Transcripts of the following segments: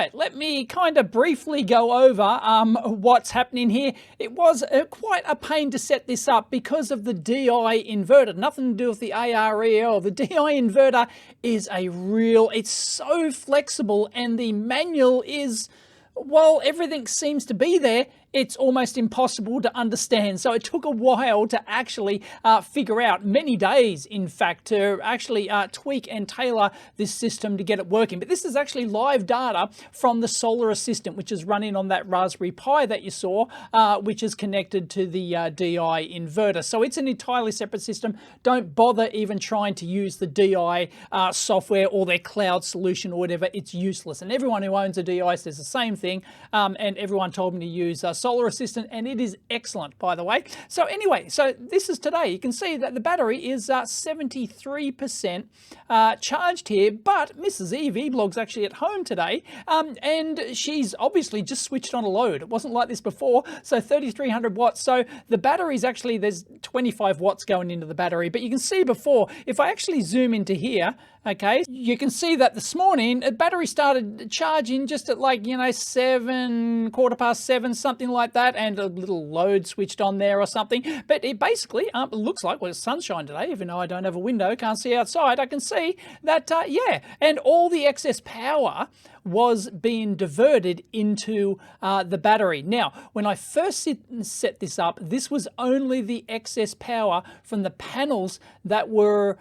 right, let me kind of briefly go over what's happening here. It was quite a pain to set this up because of the Deye inverter. Nothing to do with the AERL. The Deye inverter is it's so flexible, and the manual is, while everything seems to be there, it's almost impossible to understand. So it took a while to actually figure out, many days in fact, to actually tweak and tailor this system to get it working. But this is actually live data from the solar assistant, which is running on that Raspberry Pi that you saw, which is connected to the Deye inverter. So it's an entirely separate system. Don't bother even trying to use the Deye software or their cloud solution or whatever. It's useless. And everyone who owns a Deye says the same thing. And everyone told me to use Solar Assistant, and it is excellent, by the way. So anyway, so this is today. You can see that the battery is 73% charged here, but Mrs. EVlog's actually at home today, and she's obviously just switched on a load. It wasn't like this before, so 3,300 watts. So the battery's actually, there's 25 watts going into the battery, but you can see before, if I actually zoom into here, okay, you can see that this morning the battery started charging just at, like, you know, 7, quarter past 7, something like that, and a little load switched on there or something. But it basically it looks like, well, it's sunshine today, even though I don't have a window, can't see outside. I can see that, yeah, and all the excess power was being diverted into the battery. Now, when I first set this up, this was only the excess power from the panels that were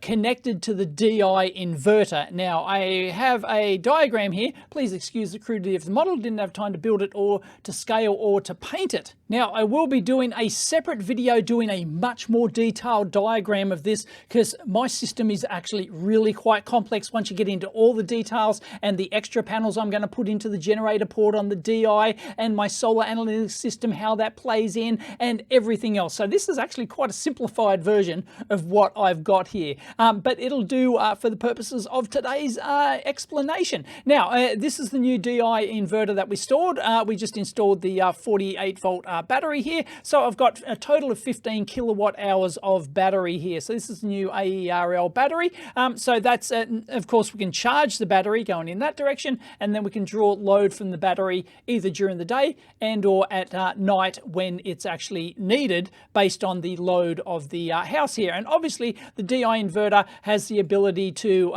connected to the Deye inverter. Now, I have a diagram here. Please excuse the crudity of the model. Didn't have time to build it or to scale or to paint it. Now, I will be doing a separate video doing a much more detailed diagram of this, because my system is actually really quite complex once you get into all the details and the extra panels I'm going to put into the generator port on the Deye and my solar analytics system, how that plays in and everything else. So this is actually quite a simplified version of what I've got here, but it'll do for the purposes of today's explanation. Now, this is the new Deye inverter that we stored. We just installed the 48 volt battery here, so I've got a total of 15 kilowatt hours of battery here. So this is the new AERL battery. So that's of course we can charge the battery going in that direction, and then we can draw load from the battery either during the day and or at night when it's actually needed, based on the load of the house here. And obviously the Deye inverter has the ability to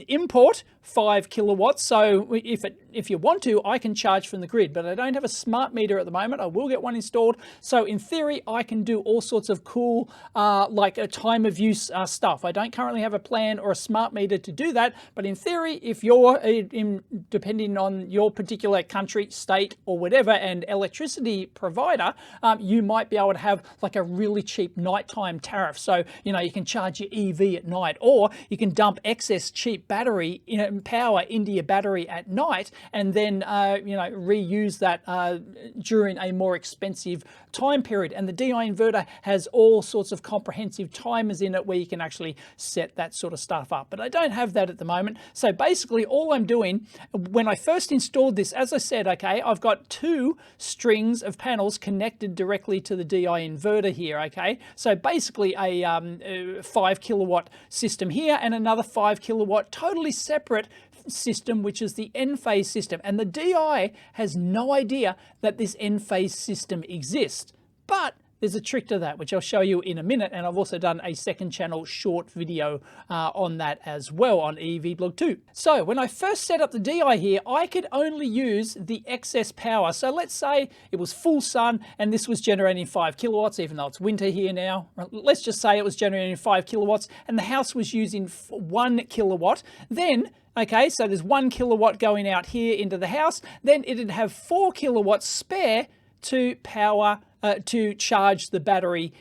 import 5 kilowatts. So if you want to, I can charge from the grid, but I don't have a smart meter at the moment. I will get one installed. So in theory, I can do all sorts of cool, like a time of use stuff. I don't currently have a plan or a smart meter to do that, but in theory, if you're depending on your particular country, state, or whatever, and electricity provider, you might be able to have like a really cheap nighttime tariff. So, you know, you can charge your EV at night, or you can dump excess cheap battery power into your battery at night, and then you know, reuse that during a more expensive time period. And the Deye inverter has all sorts of comprehensive timers in it where you can actually set that sort of stuff up, but I don't have that at the moment. So basically all I'm doing, when I first installed this, as I said, okay, I've got 2 strings of panels connected directly to the Deye inverter here, okay? So basically a 5 kilowatt system here and another 5 kilowatt totally separate system, which is the N-phase system. And the Deye has no idea that this N-phase system exists. But there's a trick to that, which I'll show you in a minute. And I've also done a second channel short video on that as well on EVblog 2. So when I first set up the Deye here, I could only use the excess power. So let's say it was full sun and this was generating 5 kilowatts, even though it's winter here now. Let's just say it was generating 5 kilowatts and the house was using 1 kilowatt. Then, okay, so there's 1 kilowatt going out here into the house. Then it'd have 4 kilowatts spare to power, to charge the battery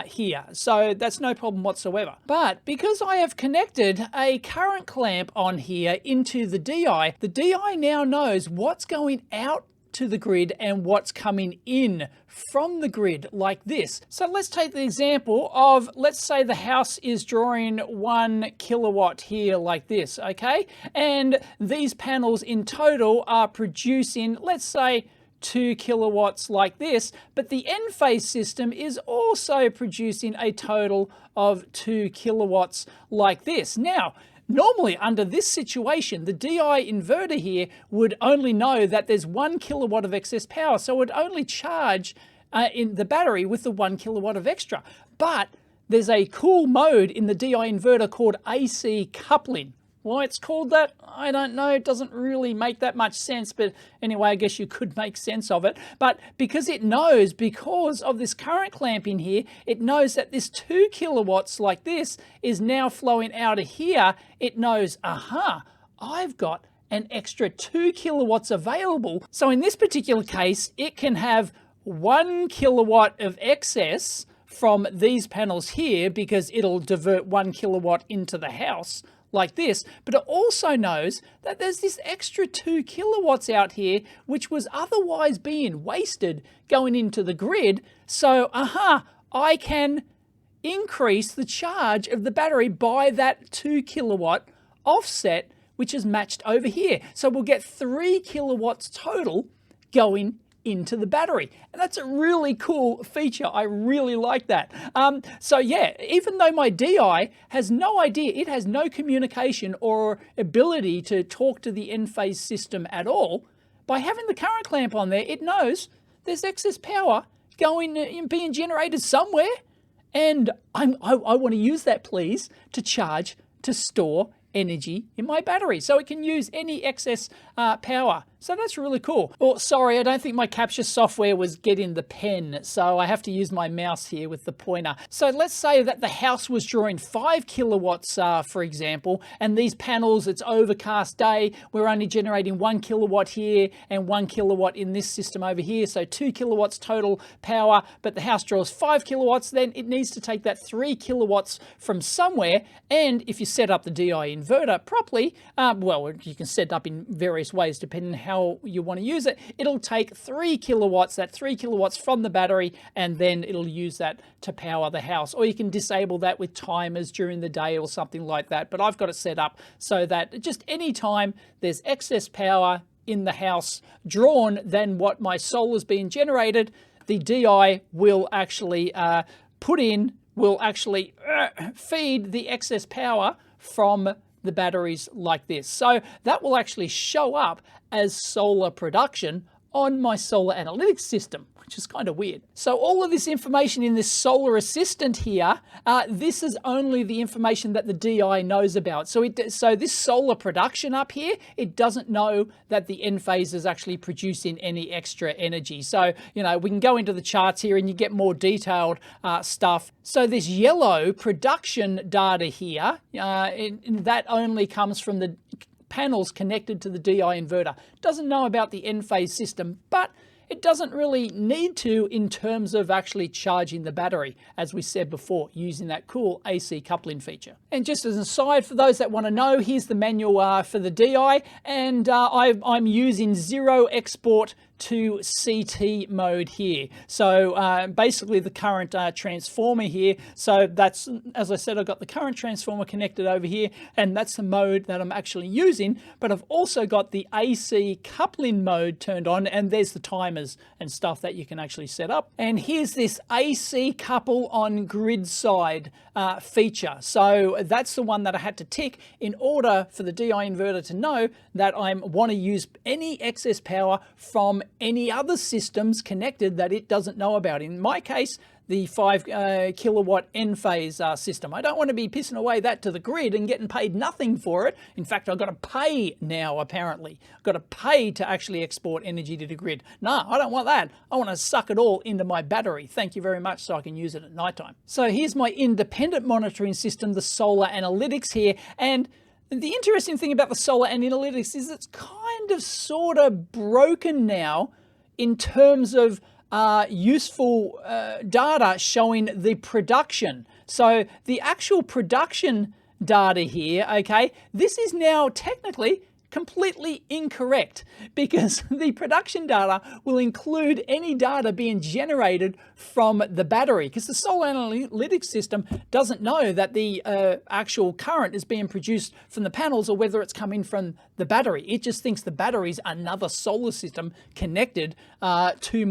here. So that's no problem whatsoever. But because I have connected a current clamp on here into the Deye now knows what's going out to the grid and what's coming in from the grid, like this. So let's take the example of, let's say the house is drawing 1 kilowatt here like this, okay? And these panels in total are producing, let's say, 2 kilowatts like this, but the N-phase system is also producing a total of 2 kilowatts like this. Now, normally under this situation, the Deye inverter here would only know that there's 1 kilowatt of excess power, so it would only charge in the battery with the 1 kilowatt of extra. But there's a cool mode in the Deye inverter called AC coupling. Why it's called that, I don't know. It doesn't really make that much sense, but anyway, I guess you could make sense of it. But because it knows, because of this current clamp in here, it knows that this 2 kilowatts like this is now flowing out of here. It knows, aha, I've got an extra 2 kilowatts available. So in this particular case, it can have 1 kilowatt of excess from these panels here because it'll divert 1 kilowatt into the house like this, but it also knows that there's this extra 2 kilowatts out here which was otherwise being wasted going into the grid. So I can increase the charge of the battery by that 2 kilowatt offset, which is matched over here. So we'll get 3 kilowatts total going into the battery. And that's a really cool feature. I really like that. So yeah, even though my Deye has no idea, it has no communication or ability to talk to the Enphase system at all, by having the current clamp on there, it knows there's excess power being generated somewhere, and I want to use that, please, to charge, to store energy in my battery, so it can use any excess power. So that's really cool. Oh, sorry, I don't think my capture software was getting the pen, so I have to use my mouse here with the pointer. So let's say that the house was drawing 5 kilowatts, for example, and these panels, it's overcast day, we're only generating 1 kilowatt here and 1 kilowatt in this system over here, so 2 kilowatts total power, but the house draws 5 kilowatts, then it needs to take that 3 kilowatts from somewhere. And if you set up the Deye inverter properly, well, you can set it up in various ways depending on how you want to use it. It'll take 3 kilowatts, that 3 kilowatts from the battery, and then it'll use that to power the house. Or you can disable that with timers during the day or something like that. But I've got it set up so that just any time there's excess power in the house drawn than what my solar's being generated, the Deye will actually feed the excess power from the batteries like this. So that will actually show up as solar production on my solar analytics system, which is kind of weird. So all of this information in this solar assistant here, this is only the information that the Deye knows about. So this solar production up here, it doesn't know that the Enphase is actually producing any extra energy. So, you know, we can go into the charts here and you get more detailed stuff. So this yellow production data here, that only comes from the panels connected to the Deye inverter. Doesn't know about the Enphase system, but it doesn't really need to in terms of actually charging the battery, as we said before, using that cool AC coupling feature. And just as an aside, for those that want to know, here's the manual for the Deye, and I'm using 0 export to CT mode here. So basically the current transformer here. So that's, as I said, I've got the current transformer connected over here, and that's the mode that I'm actually using. But I've also got the AC coupling mode turned on, and there's the timers and stuff that you can actually set up. And here's this AC couple on grid side feature. So that's the one that I had to tick in order for the Deye inverter to know that I want to use any excess power from any other systems connected that it doesn't know about. In my case, the 5 kilowatt Enphase system. I don't want to be pissing away that to the grid and getting paid nothing for it. In fact, I've got to pay now, apparently. I've got to pay to actually export energy to the grid. No, I don't want that. I want to suck it all into my battery. Thank you very much, so I can use it at nighttime. So here's my independent monitoring system, the solar analytics here. And the interesting thing about the solar analytics is it's kind of sort of broken now in terms of useful data showing the production. So the actual production data here, okay, this is now technically completely incorrect, because the production data will include any data being generated from the battery, because the solar analytics system doesn't know that the actual current is being produced from the panels or whether it's coming from the battery. It just thinks the battery's another solar system connected to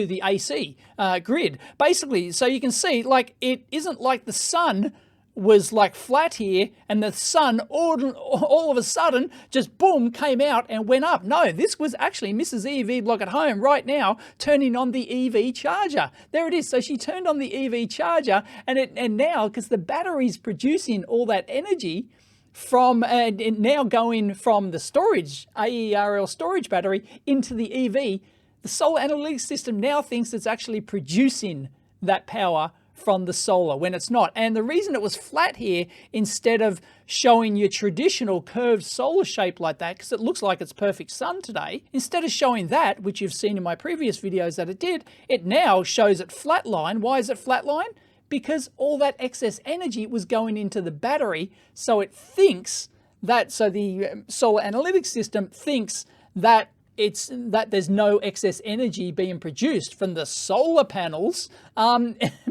the AC grid. Basically, so you can see, like, it isn't like the sun was like flat here and the sun all of a sudden just boom came out and went up. No, this was actually Mrs. EV Blog at home right now turning on the EV charger. There it is. So she turned on the EV charger and now, because the battery's producing all that energy from now going from the storage, AERL storage battery into the EV, the solar analytics system now thinks it's actually producing that power from the solar when it's not. And the reason it was flat here instead of showing your traditional curved solar shape like that, because it looks like it's perfect sun today, instead of showing that, which you've seen in my previous videos that it did, it now shows it flatline. Why is it flatline? Because all that excess energy was going into the battery. So it thinks that, so the solar analytics system thinks that there's no excess energy being produced from the solar panels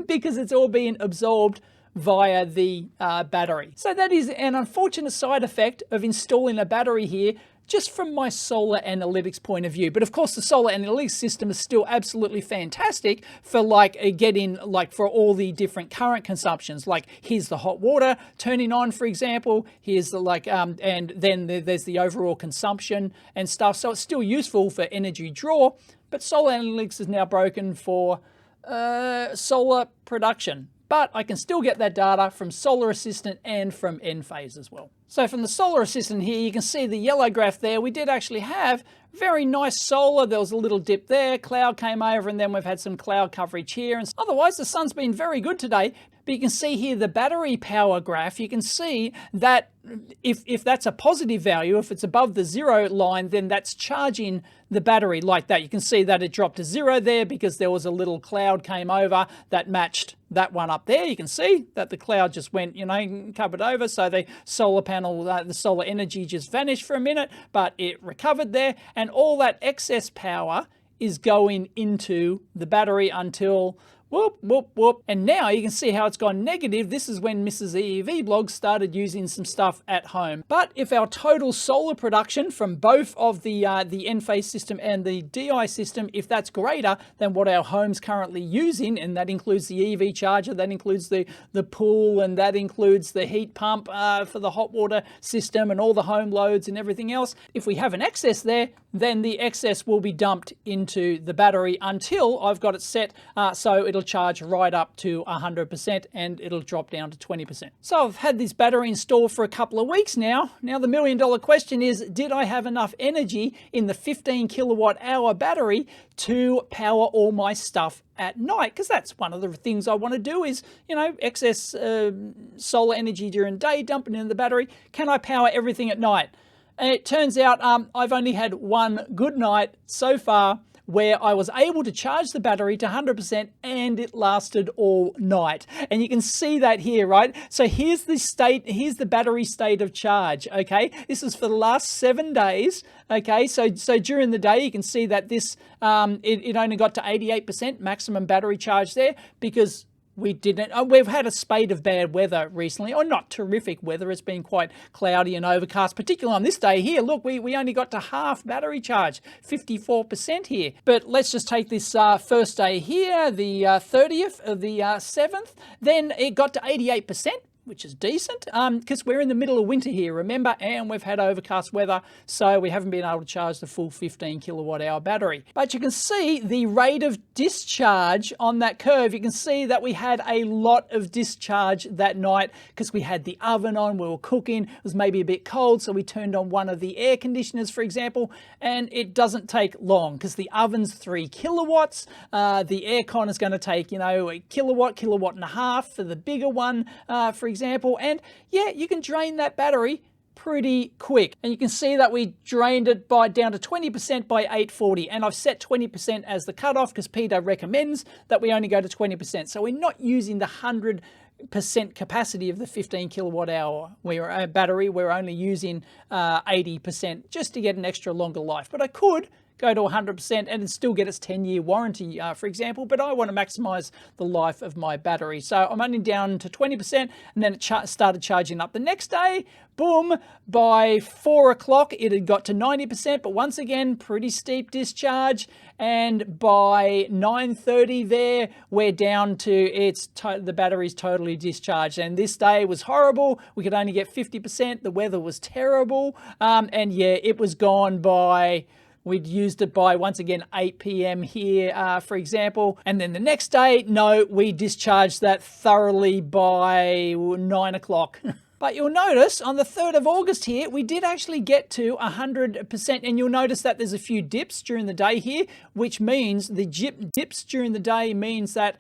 because it's all being absorbed via the battery. So that is an unfortunate side effect of installing a battery here, just from my solar analytics point of view. But of course, the solar analytics system is still absolutely fantastic for like getting like for all the different current consumptions. Like here's the hot water turning on, for example. Here's the like, and then there's the overall consumption and stuff. So it's still useful for energy draw, but solar analytics is now broken for solar production. But I can still get that data from Solar Assistant and from Enphase as well. So from the Solar Assistant here, you can see the yellow graph there. We did actually have very nice solar. There was a little dip there, cloud came over, and then we've had some cloud coverage here. And otherwise, the sun's been very good today. But you can see here the battery power graph. You can see that if that's a positive value, if it's above the 0 line, then that's charging the battery like that. You can see that it dropped to 0 there because there was a little cloud came over that matched that one up there. You can see that the cloud just went, you know, covered over. So the solar panel, the solar energy just vanished for a minute, but it recovered there. And all that excess power is going into the battery until whoop, whoop, whoop. And now you can see how it's gone negative. This is when Mrs. EEV Blog started using some stuff at home. But if our total solar production from both of the Enphase system and the Deye system, if that's greater than what our home's currently using, and that includes the EV charger, that includes the pool, and that includes the heat pump for the hot water system and all the home loads and everything else, if we have an excess there, then the excess will be dumped into the battery until I've got it set so it'll charge right up to 100% and it'll drop down to 20%. So I've had this battery installed for a couple of weeks now. Now the $1 million question is, did I have enough energy in the 15 kilowatt hour battery to power all my stuff at night? Because that's one of the things I want to do is, you know, excess solar energy during the day, dumping it in the battery. Can I power everything at night? And it turns out I've only had one good night so far where I was able to charge the battery to 100% and it lasted all night. And you can see that here, right? So here's the state, here's the battery state of charge, okay? This is for the last 7 days, okay? So during the day, you can see that this, it only got to 88% maximum battery charge there because we've had a spate of bad weather recently, or not terrific weather. It's been quite cloudy and overcast, particularly on this day here. Look, we only got to half battery charge, 54% here. But let's just take this first day here, the 30th of the 7th. Then it got to 88%. Which is decent because we're in the middle of winter here, remember, and we've had overcast weather, so we haven't been able to charge the full 15 kilowatt hour battery. But you can see the rate of discharge on that curve. You can see that we had a lot of discharge that night because we had the oven on, we were cooking, it was maybe a bit cold, so we turned on one of the air conditioners, for example, and it doesn't take long because the oven's 3 kilowatts, the aircon is going to take, you know, a kilowatt and a half for the bigger one, for example, and yeah, you can drain that battery pretty quick. And you can see that we drained it down to 20% by 8:40, and I've set 20% as the cutoff because Peter recommends that we only go to 20%. So we're not using the 100% capacity of the 15 kilowatt hour battery. We're only using 80% just to get an extra longer life. But I could go to 100% and still get its 10-year warranty, for example, but I want to maximize the life of my battery. So I'm only down to 20%, and then it started charging up the next day. Boom, by 4 o'clock it had got to 90%, but once again, pretty steep discharge. And by 9:30 there, we're down to the battery's totally discharged. And this day was horrible. We could only get 50%. The weather was terrible. And yeah, it was gone by... We'd used it by, once again, 8 p.m. here, for example. And then the next day, no, we discharged that thoroughly by 9 o'clock. But you'll notice on the 3rd of August here, we did actually get to 100%. And you'll notice that there's a few dips during the day here, which means the dips during the day means that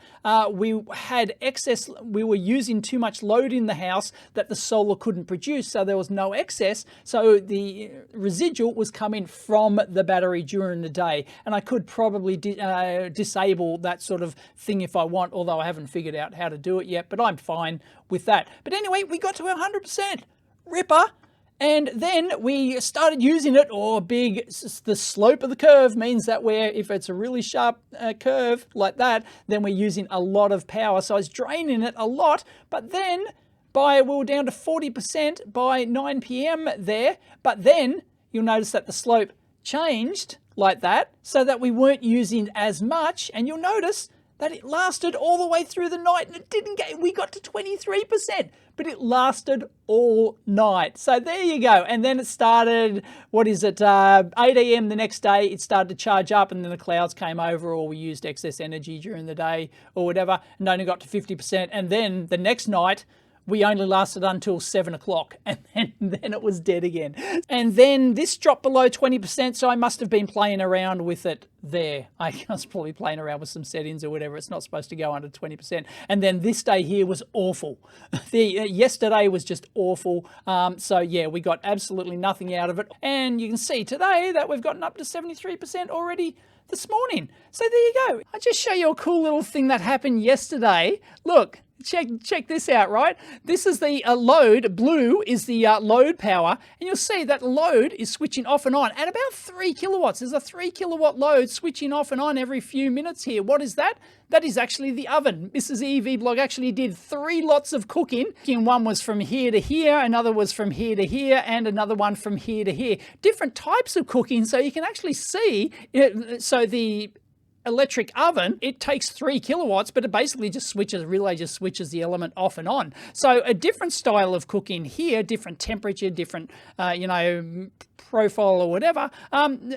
we had excess, we were using too much load in the house that the solar couldn't produce. So there was no excess. So the residual was coming from the battery during the day. And I could probably disable that sort of thing if I want, although I haven't figured out how to do it yet, but I'm fine with that. But anyway, we got to 100%. Ripper. And then we started using it, the slope of the curve means that if it's a really sharp curve like that, then we're using a lot of power. So I was draining it a lot, but then we were down to 40% by 9 p.m. there. But then you'll notice that the slope changed like that so that we weren't using as much. And you'll notice that it lasted all the way through the night, and it didn't get, we got to 23%, but it lasted all night. So there you go. And then it started, 8 a.m. the next day, it started to charge up, and then the clouds came over, or we used excess energy during the day or whatever, and only got to 50%. And then the next night, we only lasted until 7 o'clock, and then it was dead again. And then this dropped below 20%, so I must have been playing around with it there. I was probably playing around with some settings or whatever. It's not supposed to go under 20%. And then this day here was awful. Yesterday was just awful. So yeah, we got absolutely nothing out of it. And you can see today that we've gotten up to 73% already this morning. So there you go. I'll just show you a cool little thing that happened yesterday. Look. Check this out, right? This is the load. Blue is the load power, and you'll see that load is switching off and on at about 3 kilowatts. There's a 3 kilowatt load switching off and on every few minutes here. What is that? That is actually the oven. Mrs. EV Blog actually did 3 lots of cooking. One was from here to here, another was from here to here, and another one from here to here. Different types of cooking, so you can actually see, so the electric oven, it takes 3 kilowatts, but it basically just switches the element off and on. So a different style of cooking here, different temperature, different, profile or whatever,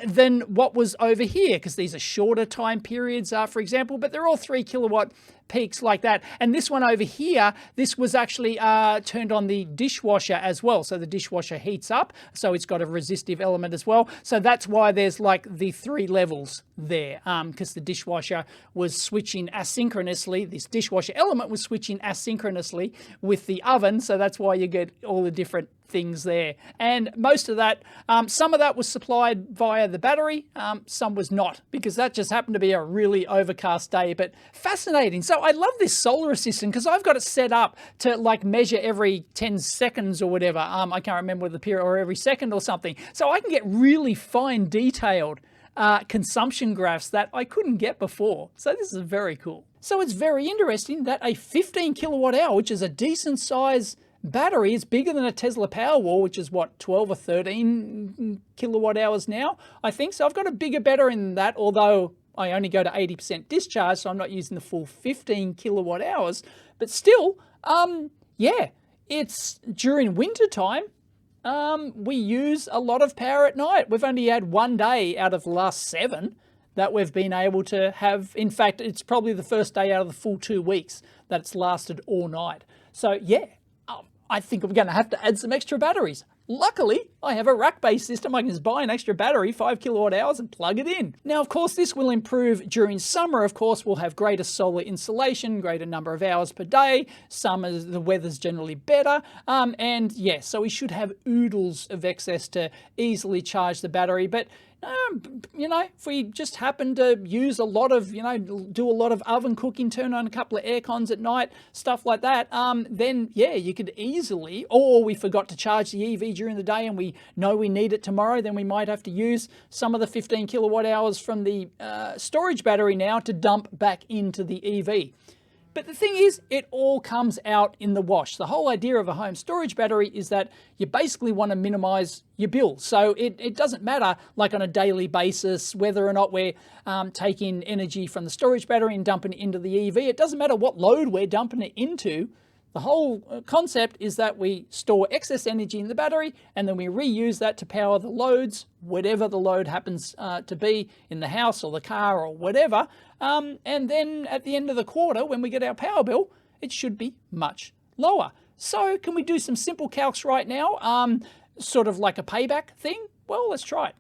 than what was over here, because these are shorter time periods, for example, but they're all 3 kilowatt peaks like that. And this one over here, this was actually turned on the dishwasher as well. So the dishwasher heats up, so it's got a resistive element as well. So that's why there's like the 3 levels there, because the dishwasher was switching asynchronously. This dishwasher element was switching asynchronously with the oven. So that's why you get all the different things there. And most of that, some of that was supplied via the battery, some was not, because that just happened to be a really overcast day. But fascinating. So I love this solar assistant because I've got it set up to like measure every 10 seconds or whatever. I can't remember the period, or every second or something. So I can get really fine detailed consumption graphs that I couldn't get before. So this is very cool. So it's very interesting that a 15 kilowatt hour, which is a decent size battery, is bigger than a Tesla Powerwall, which is what, 12 or 13 kilowatt hours now, I think. So I've got a bigger battery than that, although I only go to 80% discharge, so I'm not using the full 15 kilowatt hours. But still, yeah, it's during winter time. We use a lot of power at night. We've only had 1 day out of the last 7 that we've been able to have. In fact, it's probably the first day out of the full 2 weeks that it's lasted all night. So yeah, I think I'm going to have to add some extra batteries. Luckily, I have a rack-based system. I can just buy an extra battery, 5 kilowatt hours, and plug it in. Now, of course, this will improve during summer. Of course, we'll have greater solar insolation, greater number of hours per day. Summer, the weather's generally better. And yeah, so we should have oodles of excess to easily charge the battery. But You know, if we just happen to use a lot of, you know, do a lot of oven cooking, turn on a couple of air cons at night, stuff like that, then yeah, you could easily, or we forgot to charge the EV during the day and we know we need it tomorrow, then we might have to use some of the 15 kilowatt hours from the storage battery now to dump back into the EV. But the thing is, it all comes out in the wash. The whole idea of a home storage battery is that you basically want to minimize your bill. So it doesn't matter, like on a daily basis, whether or not we're taking energy from the storage battery and dumping it into the EV. It doesn't matter what load we're dumping it into. The whole concept is that we store excess energy in the battery and then we reuse that to power the loads, whatever the load happens to be in the house or the car or whatever. And then at the end of the quarter, when we get our power bill, it should be much lower. So can we do some simple calcs right now? Sort of like a payback thing? Well, let's try it.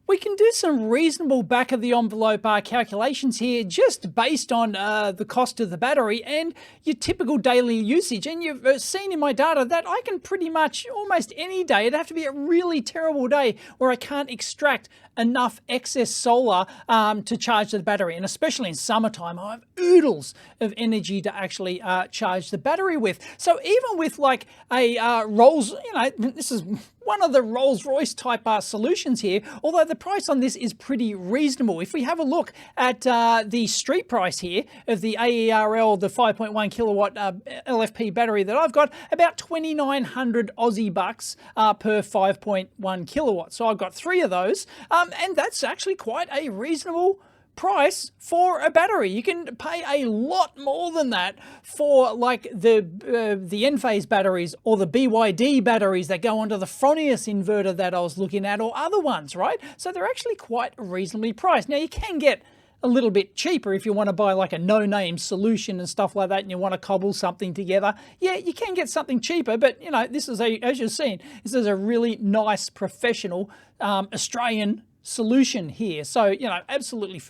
We can do some reasonable back of the envelope calculations here just based on the cost of the battery and your typical daily usage. And you've seen in my data that I can pretty much almost any day, it'd have to be a really terrible day where I can't extract enough excess solar to charge the battery. And especially in summertime, I have oodles of energy to actually charge the battery with. So even with like a Rolls, you know, this is one of the Rolls-Royce type solutions here, although the price on this is pretty reasonable. If we have a look at the street price here of the AERL, the 5.1 kilowatt LFP battery that I've got, about 2,900 Aussie bucks per 5.1 kilowatts. So I've got 3 of those, and that's actually quite a reasonable price for a battery. You can pay a lot more than that for like the Enphase batteries or the BYD batteries that go onto the Fronius inverter that I was looking at, or other ones, right? So they're actually quite reasonably priced. Now you can get a little bit cheaper if you want to buy like a no-name solution and stuff like that and you want to cobble something together. Yeah, you can get something cheaper, but you know, this is as you've seen, this is a really nice professional Australian solution here. So, you know, absolutely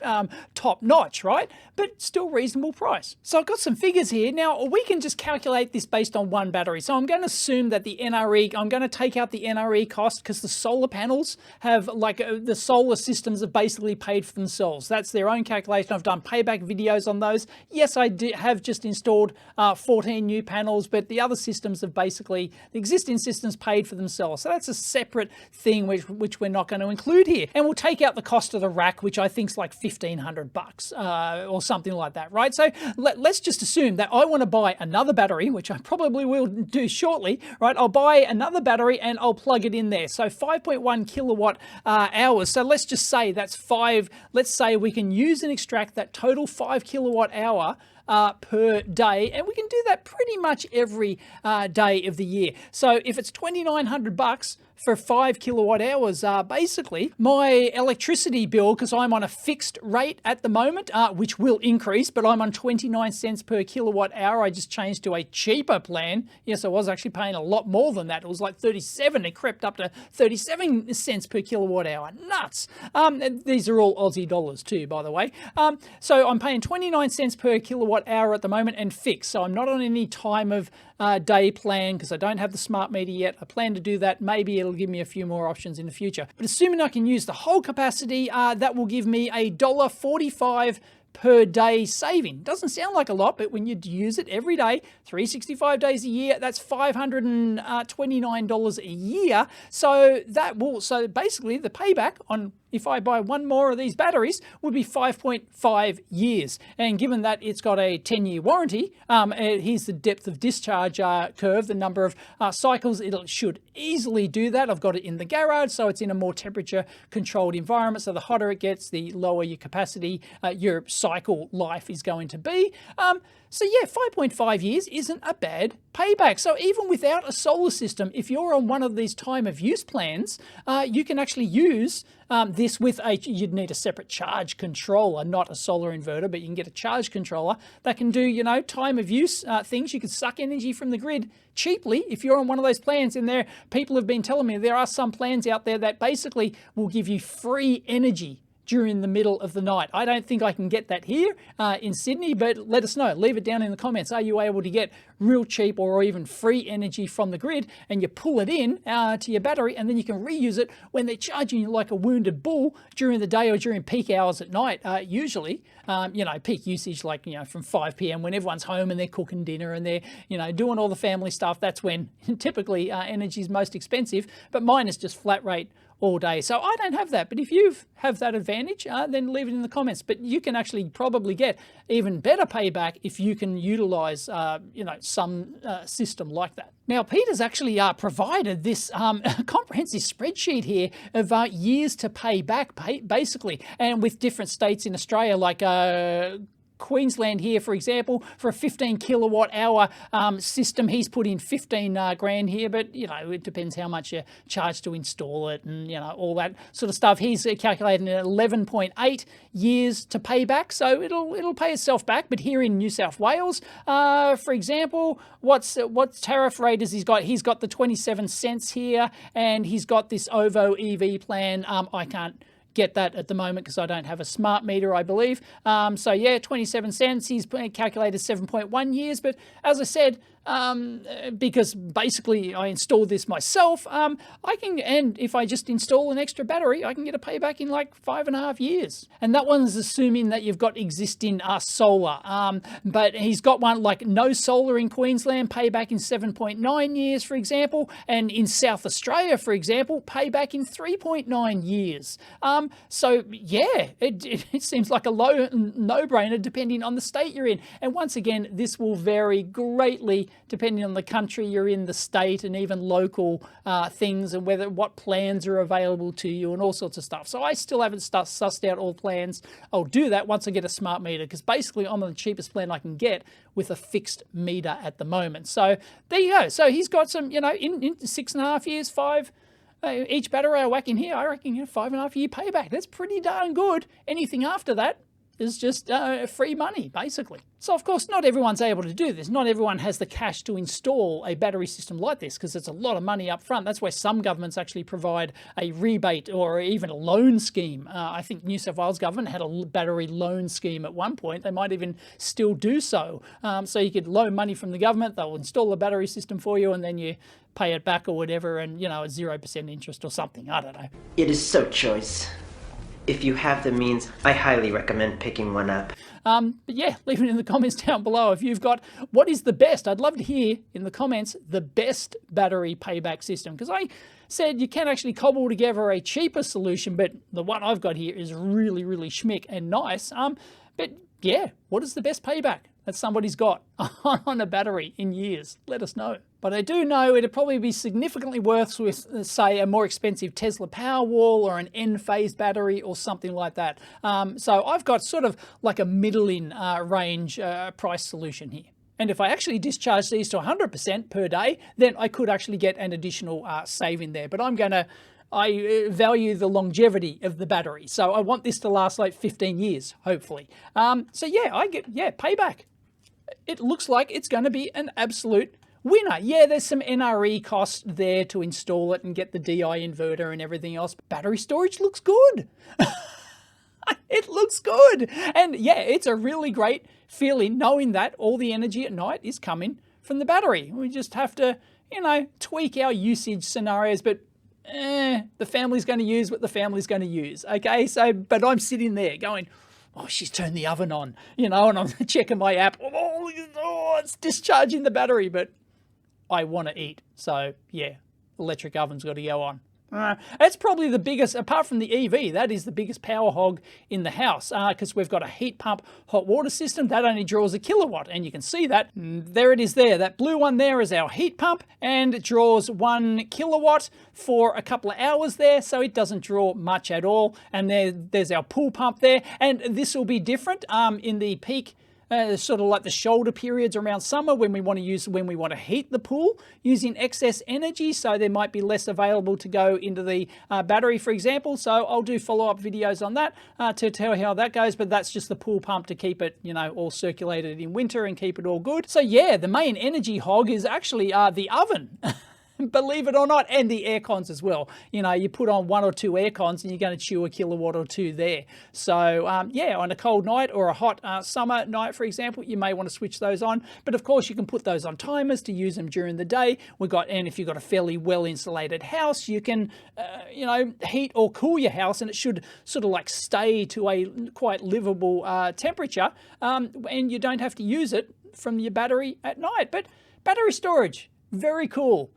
top notch, right? But still reasonable price. So I've got some figures here. Now we can just calculate this based on one battery. So I'm going to assume that the NRE, I'm going to take out the NRE cost because the solar panels have like the solar systems have basically paid for themselves. That's their own calculation. I've done payback videos on those. Yes, I have just installed 14 new panels, but the other systems have basically, the existing systems paid for themselves. So that's a separate thing which we're not going to include here. And we'll take out the cost of the rack, which I think is like 1,500 bucks or something like that, right? So let's just assume that I want to buy another battery, which I probably will do shortly, right? I'll buy another battery and I'll plug it in there. So 5.1 kilowatt hours. So let's just say that's 5. Let's say we can use and extract that total 5 kilowatt hour per day, and we can do that pretty much every day of the year. So if it's 2,900 bucks for 5 kilowatt hours, basically my electricity bill, because I'm on a fixed rate at the moment, which will increase, but I'm on 29 cents per kilowatt hour. I just changed to a cheaper plan. Yes, I was actually paying a lot more than that. It was like 37. It crept up to 37 cents per kilowatt hour. Nuts. And these are all Aussie dollars too, by the way. So I'm paying 29 cents per kilowatt hour at the moment and fixed. So I'm not on any time of day plan because I don't have the smart meter yet. I plan to do that. Maybe it'll give me a few more options in the future. But assuming I can use the whole capacity, that will give me $1.45 per day saving. Doesn't sound like a lot, but when you use it every day, 365 days a year, that's $529 a year. So basically the payback on if I buy one more of these batteries would be 5.5 years. And given that it's got a 10-year warranty, here's the depth of discharge curve, the number of cycles it should easily do that. I've got it in the garage, so it's in a more temperature controlled environment. So the hotter it gets, the lower your capacity, your cycle life is going to be. So yeah, 5.5 years isn't a bad payback. So even without a solar system, if you're on one of these time of use plans, you can actually use this with you'd need a separate charge controller, not a solar inverter, but you can get a charge controller that can do, you know, time of use things. You could suck energy from the grid cheaply if you're on one of those plans. And there, people have been telling me there are some plans out there that basically will give you free energy during the middle of the night. I don't think I can get that here in Sydney, but let us know. Leave it down in the comments. Are you able to get real cheap or even free energy from the grid, and you pull it in to your battery, and then you can reuse it when they're charging you like a wounded bull during the day or during peak hours at night, usually. You know, peak usage, like, you know, from 5 p.m. when everyone's home and they're cooking dinner and they're, you know, doing all the family stuff. That's when typically energy is most expensive, but mine is just flat rate all day. So I don't have that, but if you have that advantage, then leave it in the comments. But you can actually probably get even better payback if you can utilize, you know, some system like that. Now, Peter's actually provided this comprehensive spreadsheet here of years to pay back, basically, and with different states in Australia, like Queensland here, for example, for a 15 kilowatt hour system, he's put in 15 grand here, but, you know, it depends how much you charge to install it and, you know, all that sort of stuff. He's calculating 11.8 years to pay back, so it'll pay itself back. But here in New South Wales, for example, what tariff rate has he's got? He's got the 27 cents here, and he's got this OVO EV plan. I can't get that at the moment because I don't have a smart meter, I believe. So yeah, 27 cents. He's calculated 7.1 years. But as I said, because basically I installed this myself, I can, and if I just install an extra battery, I can get a payback in like 5.5 years. And that one's assuming that you've got existing solar. But he's got one like no solar in Queensland, payback in 7.9 years, for example. And in South Australia, for example, payback in 3.9 years. So yeah, it seems like a no-brainer depending on the state you're in. And once again, this will vary greatly depending on the country you're in, the state, and even local things, and what plans are available to you and all sorts of stuff. So I still haven't sussed out all plans. I'll do that once I get a smart meter, because basically I'm on the cheapest plan I can get with a fixed meter at the moment. So there you go. So he's got some, you know, in 6.5 years, 5, each battery I whack in here, I reckon, you know, 5.5 year payback. That's pretty darn good. Anything after that is just free money, basically. So of course, not everyone's able to do this. Not everyone has the cash to install a battery system like this, because it's a lot of money up front. That's why some governments actually provide a rebate or even a loan scheme. I think New South Wales government had a battery loan scheme at one point. They might even still do so. So you could loan money from the government, they'll install a battery system for you, and then you pay it back or whatever, and, you know, at 0% interest or something. I don't know. It is so choice. If you have the means, I highly recommend picking one up. But yeah, leave it in the comments down below if you've got what is the best. I'd love to hear in the comments the best battery payback system, because I said you can actually cobble together a cheaper solution, but the one I've got here is really, really schmick and nice. But yeah, what is the best payback that somebody's got on a battery in years? Let us know. But I do know it'd probably be significantly worse with, say, a more expensive Tesla Powerwall or an N-phase battery or something like that. So I've got sort of like a middling range price solution here. And if I actually discharge these to 100% per day, then I could actually get an additional saving there. But I value the longevity of the battery. So I want this to last like 15 years, hopefully. So yeah, I get, payback. It looks like it's going to be an absolute winner. Yeah, there's some NRE costs there to install it and get the Deye inverter and everything else. Battery storage looks good. It looks good. And yeah, it's a really great feeling knowing that all the energy at night is coming from the battery. We just have to, you know, tweak our usage scenarios, but the family's going to use what the family's going to use. Okay, so, but I'm sitting there going, oh, she's turned the oven on, you know, and I'm checking my app. Oh, it's discharging the battery, but I want to eat. So yeah, electric oven's got to go on. That's probably the biggest, apart from the EV, that is the biggest power hog in the house, because we've got a heat pump hot water system that only draws 1 kilowatt, and you can see that. There it is there. That blue one there is our heat pump, and it draws 1 kilowatt for a couple of hours there, so it doesn't draw much at all. And there's our pool pump there, and this will be different in the peak sort of like the shoulder periods around summer when we want to heat the pool using excess energy. So there might be less available to go into the battery, for example. So I'll do follow-up videos on that to tell how that goes. But that's just the pool pump to keep it, you know, all circulated in winter and keep it all good. So yeah, the main energy hog is actually the oven. believe it or not, and the air cons as well. You know, you put on 1 or 2 air cons and you're going to chew a kilowatt or 2 there. So yeah, on a cold night or a hot summer night, for example, you may want to switch those on. But of course, you can put those on timers to use them during the day. And if you've got a fairly well insulated house, you can, you know, heat or cool your house, and it should sort of like stay to a quite livable temperature, and you don't have to use it from your battery at night. But battery storage, very cool.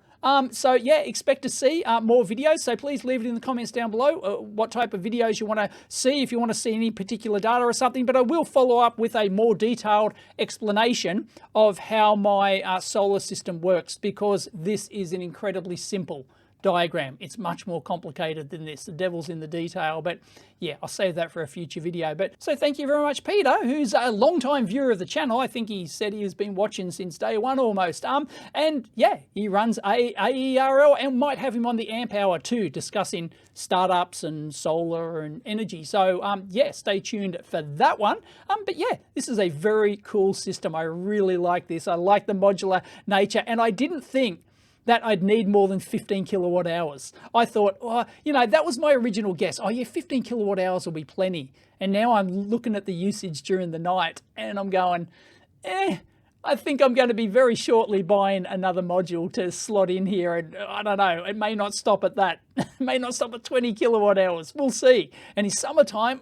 So yeah, expect to see more videos. So please leave it in the comments down below what type of videos you want to see, if you want to see any particular data or something. But I will follow up with a more detailed explanation of how my solar system works, because this is an incredibly simple diagram. It's much more complicated than this. The devil's in the detail, but yeah, I'll save that for a future video. But so thank you very much, Peter, who's a long-time viewer of the channel. I think he said he has been watching since day one almost. And yeah, he runs AERL, and might have him on the Amp Hour too, discussing startups and solar and energy. So yeah, stay tuned for that one. But yeah, this is a very cool system. I really like this. I like the modular nature, and I didn't think that I'd need more than 15 kilowatt hours. I thought, oh, you know, that was my original guess. Oh yeah, 15 kilowatt hours will be plenty. And now I'm looking at the usage during the night and I'm going, I think I'm going to be very shortly buying another module to slot in here. And I don't know, it may not stop at that. It may not stop at 20 kilowatt hours. We'll see. And in summertime,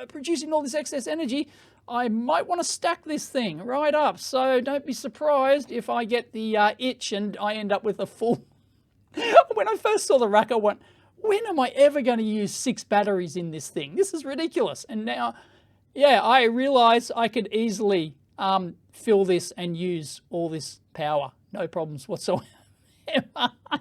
producing all this excess energy, I might want to stack this thing right up. So don't be surprised if I get the itch and I end up with a full... When I first saw the rack, I went, when am I ever going to use 6 batteries in this thing? This is ridiculous. And now, yeah, I realize I could easily fill this and use all this power. No problems whatsoever.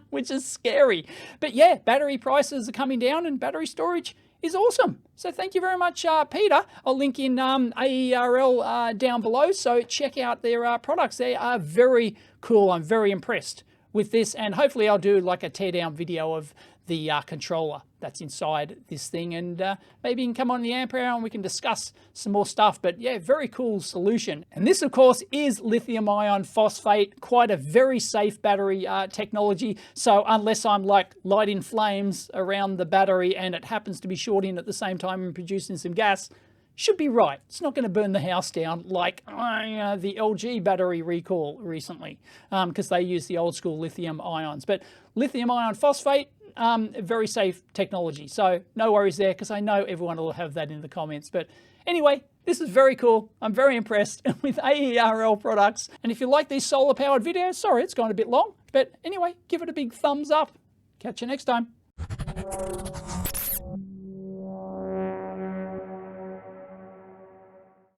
Which is scary. But yeah, battery prices are coming down and battery storage is awesome. So thank you very much, Peter. I'll link in AERL down below, so check out their products. They are very cool. I'm very impressed with this, and hopefully I'll do like a teardown video of the controller that's inside this thing, and maybe you can come on the Amp Hour and we can discuss some more stuff. But yeah, very cool solution. And this of course is lithium ion phosphate, quite a very safe battery technology. So unless I'm like lighting flames around the battery and it happens to be shorting at the same time and producing some gas, should be right. It's not going to burn the house down like the LG battery recall recently, because they use the old school lithium ions. But lithium ion phosphate, very safe technology. So no worries there, because I know everyone will have that in the comments. But anyway, this is very cool. I'm very impressed with AERL products. And if you like these solar powered videos, sorry, it's gone a bit long. But anyway, give it a big thumbs up. Catch you next time.